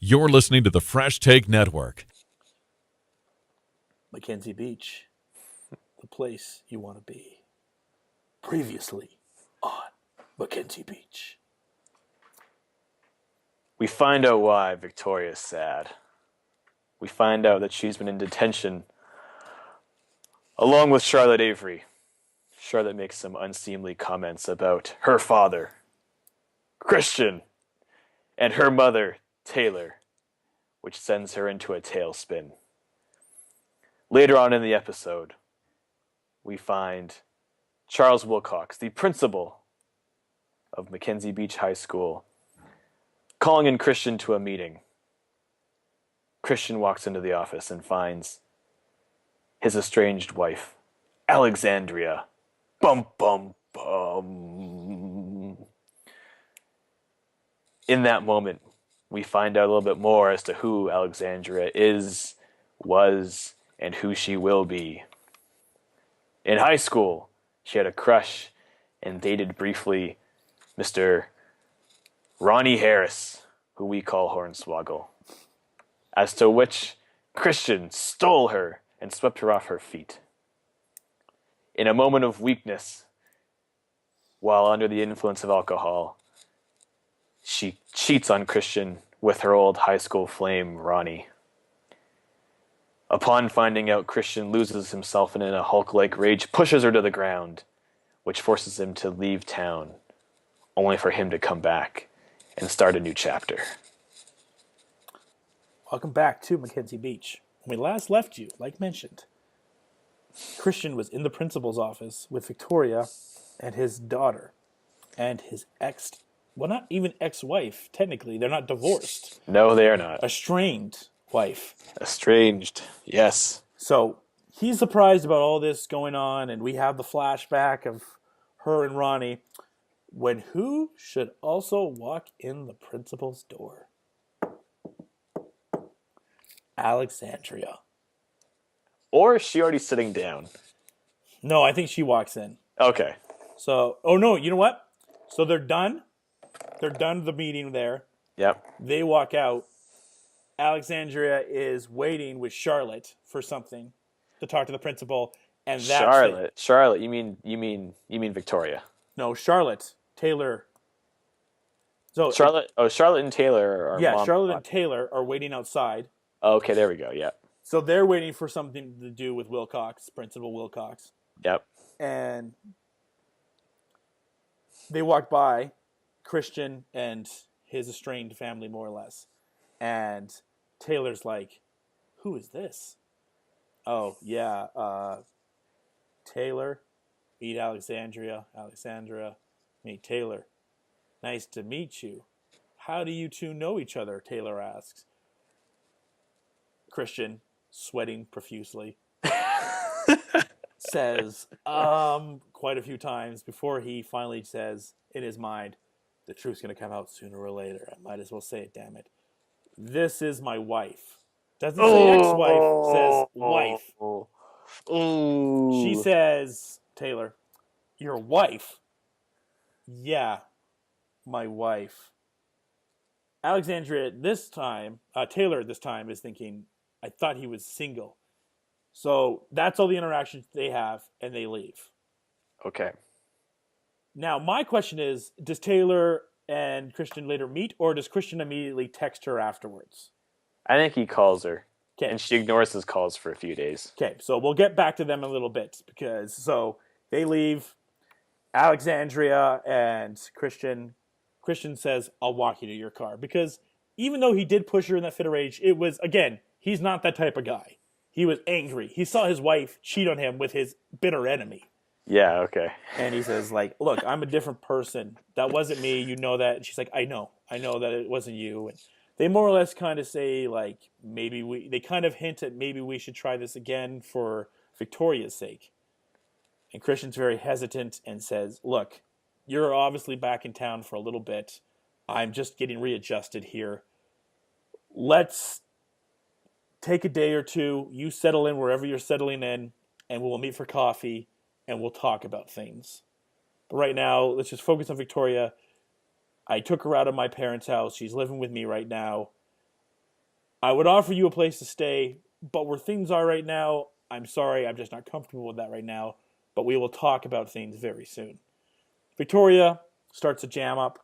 You're listening to the Fresh Take Network. Mackenzie Beach, the place you want to be. Previously on Mackenzie Beach. We find out why Victoria's sad. We find out that she's been in detention along with Charlotte Avery. Charlotte makes some unseemly comments about her father, Christian, and her mother, Taylor, which sends her into a tailspin. Later on in the episode, we find Charles Wilcox, the principal of Mackenzie Beach High School, calling in Christian to a meeting. Christian walks into the office and finds his estranged wife, Alexandria. Bum, bum, bum. In that moment, we find out a little bit more as to who Alexandria is, was, and who she will be. In high school, she had a crush and dated briefly Mr. Ronnie Harris, who we call Hornswoggle, as to which Christian stole her and swept her off her feet. In a moment of weakness, while under the influence of alcohol, she cheats on Christian with her old high school flame, Ronnie. Upon finding out, Christian loses himself and in a Hulk-like rage pushes her to the ground, which forces him to leave town, only for him to come back and start a new chapter. Welcome back to Mackenzie Beach. When we last left you, like mentioned, Christian was in the principal's office with Victoria and his daughter and his not even ex-wife, technically. They're not divorced. No, they are not. Estranged wife. Estranged, yes. So he's surprised about all this going on, and we have the flashback of her and Ronnie, when who should also walk in the principal's door? Alexandria. Or is she already sitting down? No, I think she walks in. Okay. So, oh no, you know what? So they're done. They're done with the meeting there. Yep. They walk out. Alexandria is waiting with Charlotte for something to talk to the principal, and that's Charlotte. it. Charlotte. You mean Victoria? No, Charlotte. Taylor. So Charlotte. Charlotte and Taylor are. Yeah, Charlotte and Taylor are waiting outside. Okay, there we go. Yeah. So they're waiting for something to do with Wilcox, Principal Wilcox. Yep. And they walk by Christian and his estranged family, more or less. And Taylor's like, who is this? Oh, yeah, Taylor, meet Alexandria. Alexandria, meet Taylor. Nice to meet you. How do you two know each other? Taylor asks. Christian, sweating profusely, says, quite a few times before he finally says in his mind, the truth's going to come out sooner or later. I might as well say it, damn it. This is my wife. Doesn't say ex-wife, says wife. Ooh. She says, Taylor, your wife? Yeah, my wife. Alexandria this time, Taylor this time is thinking, I thought he was single. So that's all the interactions they have, and they leave. Okay. Now, my question is, does Taylor and Christian later meet, or does Christian immediately text her afterwards? I think he calls her. Okay. And she ignores his calls for a few days. Okay, so we'll get back to them in a little bit, because, so they leave. Alexandria and Christian says, I'll walk you to your car. Because even though he did push her in that fit of rage, it was, again, he's not that type of guy. He was angry. He saw his wife cheat on him with his bitter enemy. Yeah, okay. And he says, like, look, I'm a different person. That wasn't me. You know that. And she's like, I know that it wasn't you. And they more or less kind of say, like, they kind of hint at maybe we should try this again for Victoria's sake. And Christian's very hesitant and says, look, you're obviously back in town for a little bit. I'm just getting readjusted here. Let's take a day or two. You settle in wherever you're settling in, and we'll meet for coffee, and we'll talk about things. But right now, let's just focus on Victoria. I took her out of my parents' house. She's living with me right now. I would offer you a place to stay, but where things are right now, I'm sorry, I'm just not comfortable with that right now, but we will talk about things very soon. Victoria starts to jam up.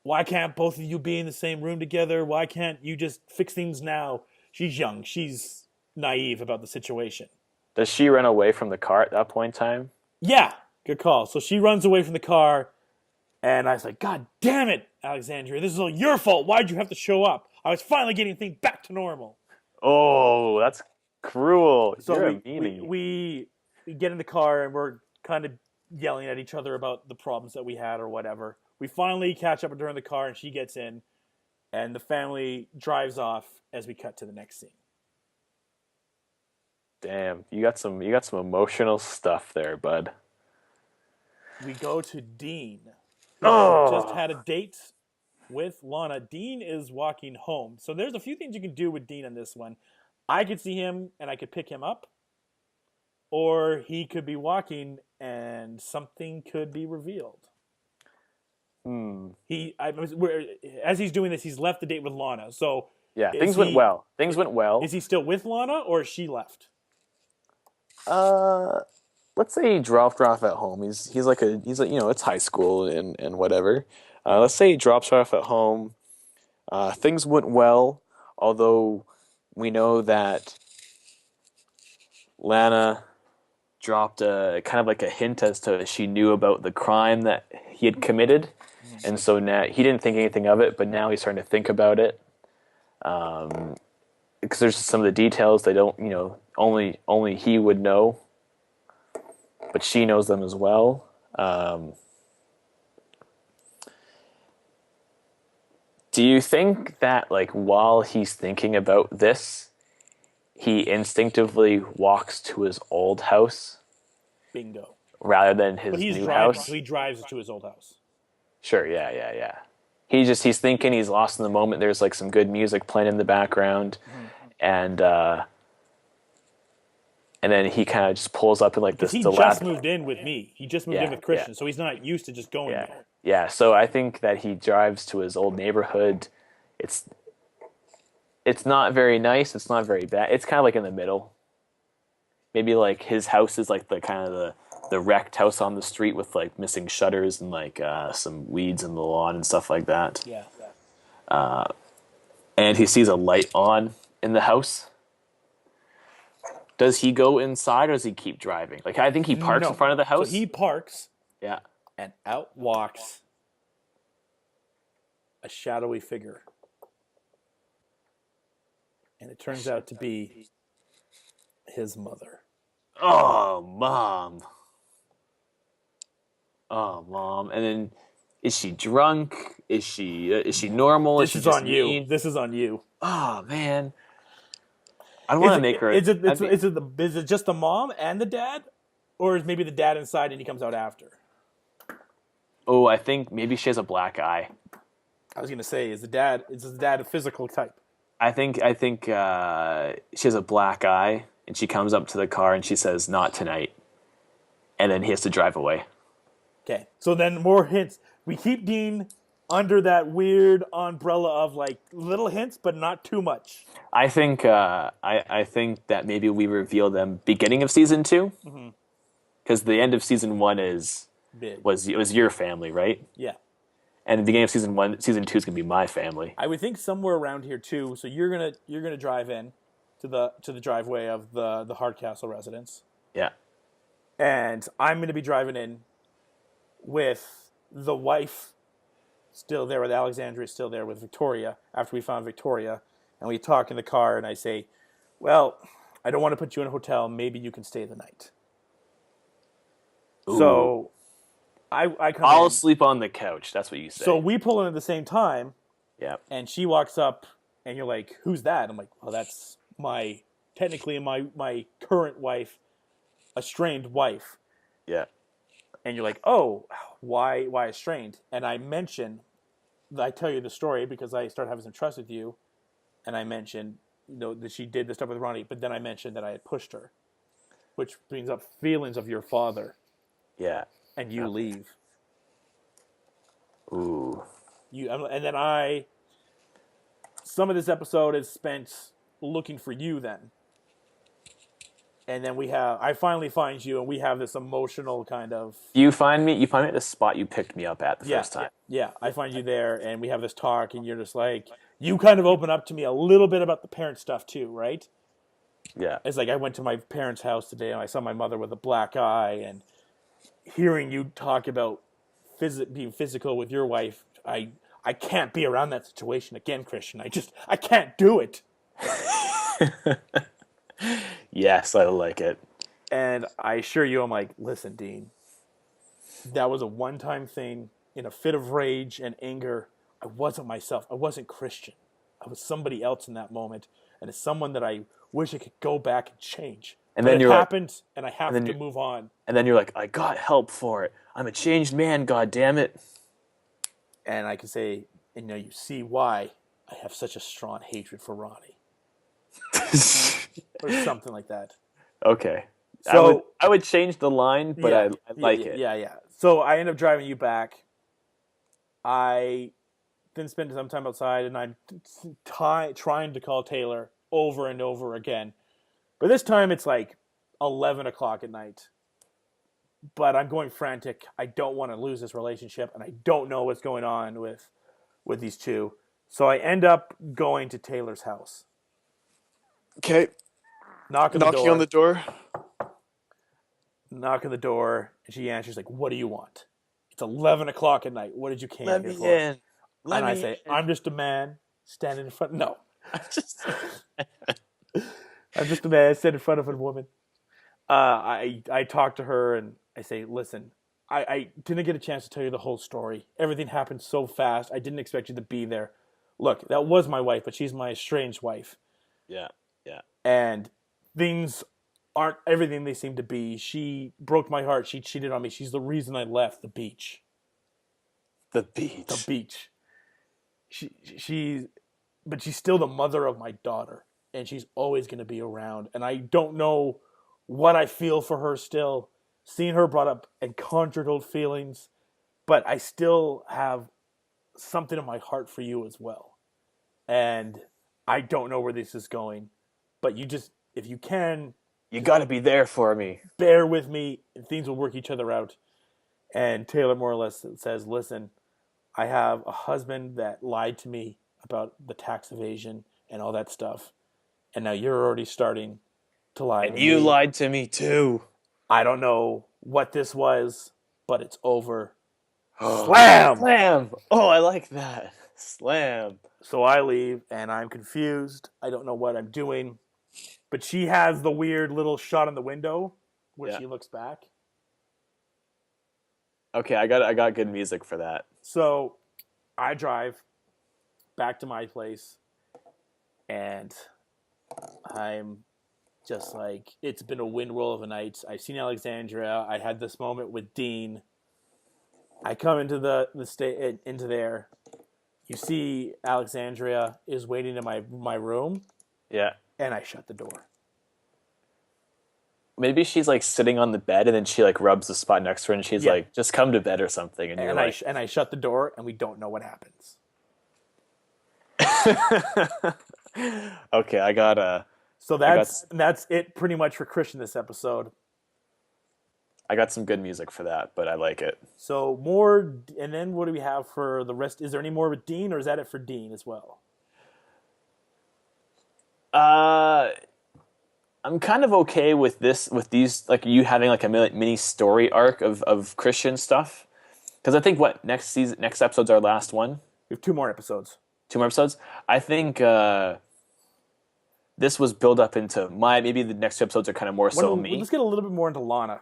Why can't both of you be in the same room together? Why can't you just fix things now? She's young. She's naive about the situation. Does she run away from the car at that point in time? Yeah, good call. So she runs away from the car, and I was like, God damn it, Alexandria, this is all your fault. Why'd you have to show up? I was finally getting things back to normal. Oh, that's cruel. So You're a meanie. we get in the car, and we're kind of yelling at each other about the problems that we had or whatever. We finally catch up with her in the car, and she gets in, and the family drives off as we cut to the next scene. Damn, you got some emotional stuff there, bud. We go to Dean, who Oh. just had a date with Lana. Dean is walking home. So there's a few things you can do with Dean on this one. I could see him and I could pick him up, or he could be walking and something could be revealed. As he's doing this, he's left the date with Lana. So yeah, things went well. Things went well. Is he still with Lana, or is she left? Let's say he dropped her off at home. He's like it's high school and whatever. Let's say he drops her off at home. Things went well, although we know that Lana dropped a kind of like a hint as to she knew about the crime that he had committed, and so now he didn't think anything of it, but now he's starting to think about it. Because there's some of the details they don't, only he would know, but she knows them as well. Do you think that, like, while he's thinking about this, he instinctively walks to his old house? Bingo. Rather than his new house? So he drives to his old house. Sure, yeah. He's thinking, he's lost in the moment. There's like some good music playing in the background, and then he kind of just pulls up in like this. He just moved in with me. He just moved in with Christian, so he's not used to just going there. Yeah, so I think that he drives to his old neighborhood. It's not very nice. It's not very bad. It's kind of like in the middle. Maybe like his house is like the kind of the wrecked house on the street with like missing shutters and like some weeds in the lawn and stuff like that. Yeah. And he sees a light on in the house. Does he go inside or does he keep driving? Like, I think he parks in front of the house. So he parks. Yeah. And out walks a shadowy figure. And it turns out to be his mother. Oh, Mom. And then, is she drunk? Is she normal? This is on you. This is on you. Oh, man. I don't want to make her... Is it just the mom and the dad? Or is maybe the dad inside and he comes out after? Oh, I think maybe she has a black eye. I was going to say, is the dad a physical type? I think she has a black eye, and she comes up to the car and she says, "Not tonight," and then he has to drive away. Okay, so then more hints. We keep Dean under that weird umbrella of like little hints, but not too much. I think I think that maybe we reveal them beginning of season 2, because the end of season 1 was your family, right? Yeah. And the beginning of season 2 is gonna be my family. I would think somewhere around here too. So you're gonna drive in to the driveway of the Hardcastle residence. Yeah. And I'm gonna be driving in with the wife still there, with Alexandria still there with Victoria after we found Victoria, and we talk in the car, and I say, "Well, I don't want to put you in a hotel. Maybe you can stay the night." Ooh. So I'll sleep on the couch. That's what you say. So we pull in at the same time. Yeah. And she walks up, and you're like, "Who's that?" I'm like, "Well, that's technically my current wife, estranged wife." Yeah. And you're like, "Oh, why estranged?" And I tell you the story because I started having some trust with you, and I mentioned, that she did the stuff with Ronnie, but then I mentioned that I had pushed her, which brings up feelings of your father. Yeah. And you leave. Ooh. And then I some of this episode is spent looking for you then. And then I finally find you, and we have this emotional kind of... You find me at the spot you picked me up at the first time. Yeah, I find you there, and we have this talk, and you're just like... You kind of open up to me a little bit about the parent stuff too, right? Yeah. It's like I went to my parents' house today, and I saw my mother with a black eye, and hearing you talk about being physical with your wife, I can't be around that situation again, Christian. I can't do it. Yes, I like it. And I assure you, I'm like, listen, Dean, that was a one-time thing. In a fit of rage and anger, I wasn't myself. I wasn't Christian. I was somebody else in that moment. And it's someone that I wish I could go back and change. And but then it happened, and I have to move on. And then you're like, I got help for it. I'm a changed man, God damn it. And I can say, and you see why I have such a strong hatred for Ronnie. Or something like that. Okay. So I would change the line, but I like it. Yeah. So I end up driving you back. I then spend some time outside, and I'm trying to call Taylor over and over again. But this time it's like 11 o'clock at night. But I'm going frantic. I don't want to lose this relationship, and I don't know what's going on with these two. So I end up going to Taylor's house. Okay. Knocking on the door. Knock on the door, and she answers like, "What do you want?" It's 11 o'clock at night. What did you came Let here me for? in. And I say, I'm just a man standing in front. No, I'm just a man standing in front of a woman. I talk to her and I say, listen, I didn't get a chance to tell you the whole story. Everything happened so fast. I didn't expect you to be there. Look, that was my wife, but she's my estranged wife. Yeah. And things aren't everything they seem to be. She broke my heart. She cheated on me. She's the reason I left the beach. The beach. The beach. But she's still the mother of my daughter, and she's always going to be around. And I don't know what I feel for her still. Seeing her brought up and conjured old feelings, but I still have something in my heart for you as well. And I don't know where this is going, but if you can, you got to be there for me. Bear with me, and things will work each other out. And Taylor more or less says, listen, I have a husband that lied to me about the tax evasion and all that stuff. And now you're already starting to lie. And you lied to me too. I don't know what this was, but it's over. Slam! Slam! Oh, I like that. Slam. So I leave, and I'm confused. I don't know what I'm doing. But she has the weird little shot in the window where she looks back. Okay, I got good music for that. So I drive back to my place, and I'm just like, it's been a wind roll of a night. I've seen Alexandria. I had this moment with Dean. I come into into there. You see Alexandria is waiting in my room. Yeah. And I shut the door. Maybe she's like sitting on the bed, and then she like rubs the spot next to her, and she's like, "Just come to bed" or something. And you're like, I shut the door, and we don't know what happens. Okay, I got So that's it pretty much for Christian this episode. I got some good music for that, but I like it. So more, and then what do we have for the rest? Is there any more with Dean, or is that it for Dean as well? I'm kind of okay with these, like you having like a mini story arc of Christian stuff, because I think next episode's our last one. We have 2 more episodes. 2 more episodes. I think this was built up into maybe the next 2 episodes are kind of more so me. Let's get a little bit more into Lana.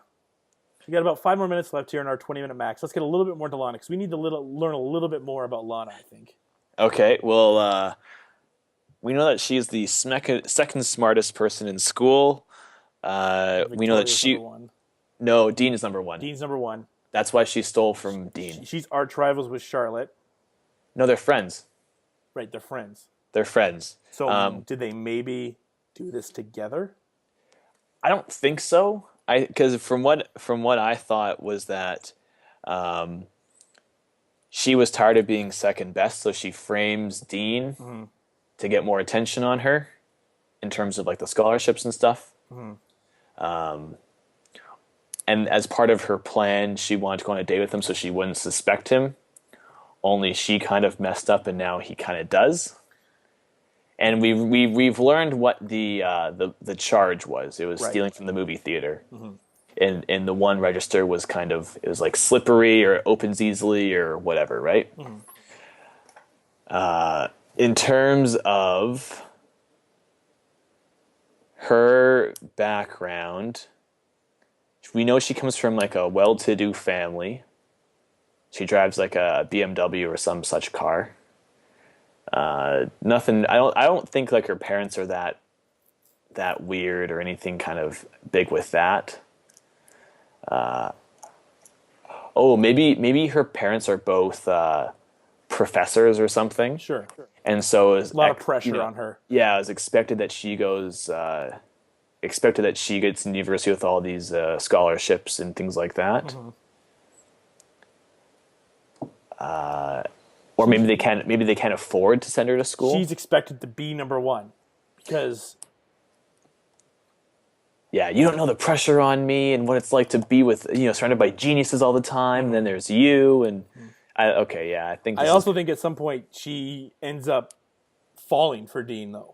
We got about 5 more minutes left here in our 20-minute max. Let's get a little bit more into Lana, because we need to learn a little bit more about Lana, I think. Okay, well, we know that she's the second smartest person in school. We know that Dean is number 1. Dean's number 1. That's why she stole from Dean. She's arch rivals with Charlotte. No, they're friends. Right, they're friends. They're friends. So did they maybe do this together? I don't think so. Because from what I thought was that she was tired of being second best, so she frames Dean to get more attention on her in terms of like the scholarships and stuff. And as part of her plan, she wanted to go on a date with him so she wouldn't suspect him. Only she kind of messed up, and now he kind of does. And we've learned what the charge was. It was stealing from the movie theater. And the one register was it was like slippery or opens easily or whatever, right? In terms of her background, we know she comes from like a well-to-do family. She drives like a BMW or some such car. Nothing. I don't think like her parents are that weird or anything kind of big with that. Maybe her parents are both professors or something. Sure. And so it's a lot of pressure on her. Yeah, it was expected that she gets into university with all these scholarships and things like that. Or maybe they can't afford to send her to school. She's expected to be number one because. Yeah, you don't know the pressure on me and what it's like to be with surrounded by geniuses all the time. And then there's you and I think. I also think at some point she ends up falling for Dean though.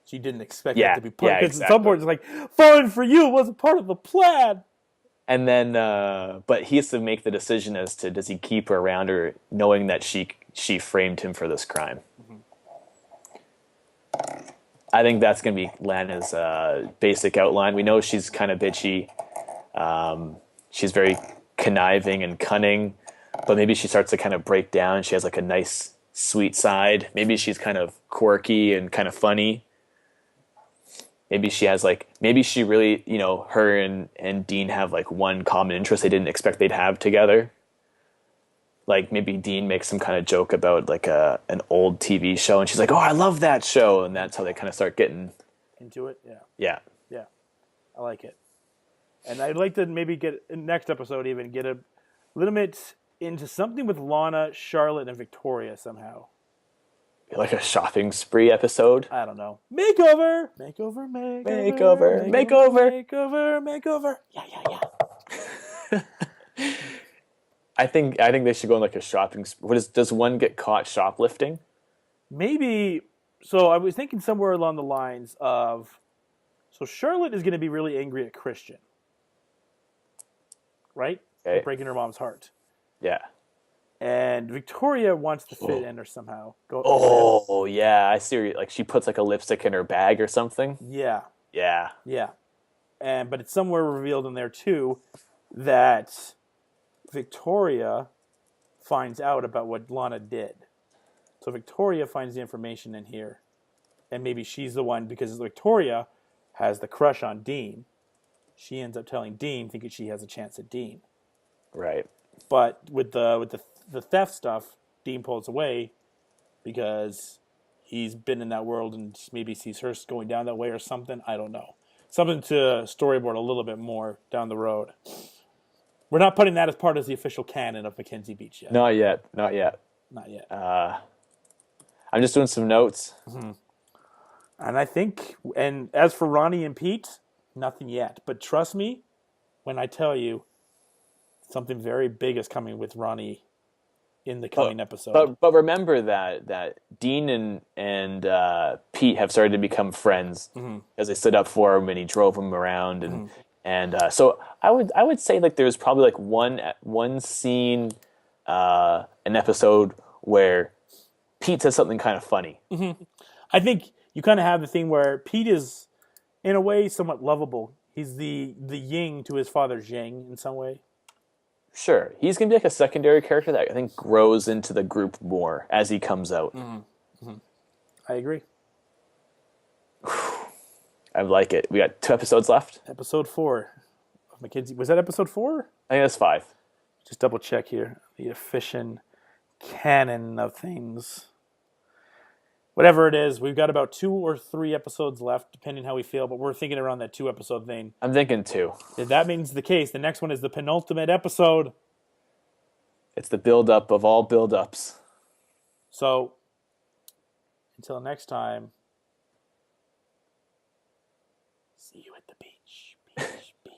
She didn't expect it to be part because at some point it's like falling for you wasn't part of the plan. And then, but he has to make the decision as to does he keep her around or knowing that she framed him for this crime. I think that's going to be Lana's basic outline. We know she's kind of bitchy. She's very conniving and cunning, but maybe she starts to kind of break down. She has like a nice, sweet side. Maybe she's kind of quirky and kind of funny. Maybe she really, her and Dean have like one common interest they didn't expect they'd have together. Like maybe Dean makes some kind of joke about like an old TV show and she's like, oh, I love that show. And that's how they kind of start getting into it. Yeah. Yeah. I like it. And I'd like to maybe get in next episode even get a little bit into something with Lana, Charlotte, and Victoria somehow. Like a shopping spree episode. I don't know. Makeover. Yeah. I think they should go on like a shopping spree. Does one get caught shoplifting? Maybe. So I was thinking somewhere along the lines of, so Charlotte is going to be really angry at Christian, right? Okay. For breaking her mom's heart. Yeah. And Victoria wants to fit in or somehow go. Oh yeah, I see. Like she puts like a lipstick in her bag or something. Yeah. Yeah. Yeah. But it's somewhere revealed in there too that Victoria finds out about what Lana did. So Victoria finds the information in here. And maybe she's the one, because Victoria has the crush on Dean. She ends up telling Dean, thinking she has a chance at Dean. Right. But with the theft stuff, Dean pulls away because he's been in that world and maybe sees her going down that way or something. I don't know. Something to storyboard a little bit more down the road. We're not putting that as part of the official canon of Mackenzie Beach yet. Not yet. I'm just doing some notes. Mm-hmm. And I think, and as for Ronnie and Pete, nothing yet. But trust me when I tell you, something very big is coming with Ronnie in the coming episode. But remember that Dean and Pete have started to become friends as they stood up for him and he drove him around and so I would say like there's probably like one scene an episode where Pete says something kind of funny. Mm-hmm. I think you kind of have the thing where Pete is in a way somewhat lovable. He's the yin to his father's yang in some way. Sure. He's going to be like a secondary character that I think grows into the group more as he comes out. Mm-hmm. I agree. I like it. We got 2 episodes left. Episode 4 of Mackenzie. Was that episode 4? I think that's 5. Just double check here. The efficient canon of things. Whatever it is, we've got about 2 or 3 episodes left, depending how we feel, but we're thinking around that 2 episode thing. I'm thinking 2. If that means the case, the next one is the penultimate episode. It's the build-up of all build-ups. So, Until next time, see you at the beach.